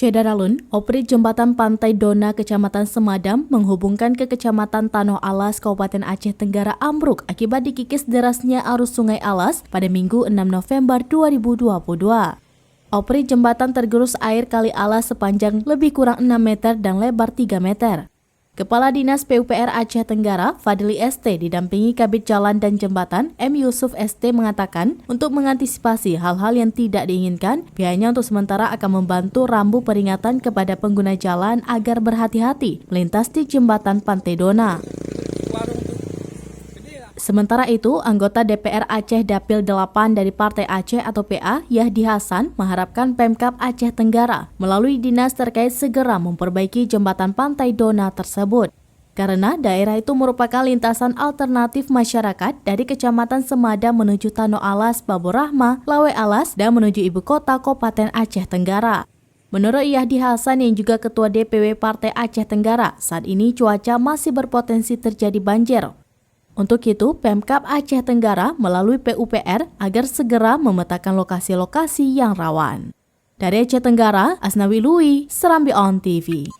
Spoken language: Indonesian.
Syedaralun, operasi jembatan Pantai Dona, Kecamatan Semadam, menghubungkan ke Kecamatan Tanoh Alas, Kabupaten Aceh Tenggara ambruk akibat dikikis derasnya arus Sungai Alas pada Minggu 6 November 2022. Operasi jembatan tergerus air Kali Alas sepanjang lebih kurang 6 meter dan lebar 3 meter. Kepala Dinas PUPR Aceh Tenggara, Fadli ST, didampingi Kabid Jalan dan Jembatan, M. Yusuf ST, mengatakan untuk mengantisipasi hal-hal yang tidak diinginkan, pihaknya untuk sementara akan membantu rambu peringatan kepada pengguna jalan agar berhati-hati melintas di jembatan Pantai Dona. Sementara itu, anggota DPR Aceh Dapil 8 dari Partai Aceh atau PA, Yahdi Hasan, mengharapkan Pemkab Aceh Tenggara melalui dinas terkait segera memperbaiki jembatan Pantai Dona tersebut. Karena daerah itu merupakan lintasan alternatif masyarakat dari Kecamatan Semadam menuju Tanoh Alas, Babur Rahmah, Lawe Alas, dan menuju ibu kota Kabupaten Aceh Tenggara. Menurut Yahdi Hasan yang juga Ketua DPW Partai Aceh Tenggara, saat ini cuaca masih berpotensi terjadi banjir. Untuk itu, Pemkab Aceh Tenggara melalui PUPR agar segera memetakan lokasi-lokasi yang rawan. Dari Aceh Tenggara, Asnawi Lui, Serambi On TV.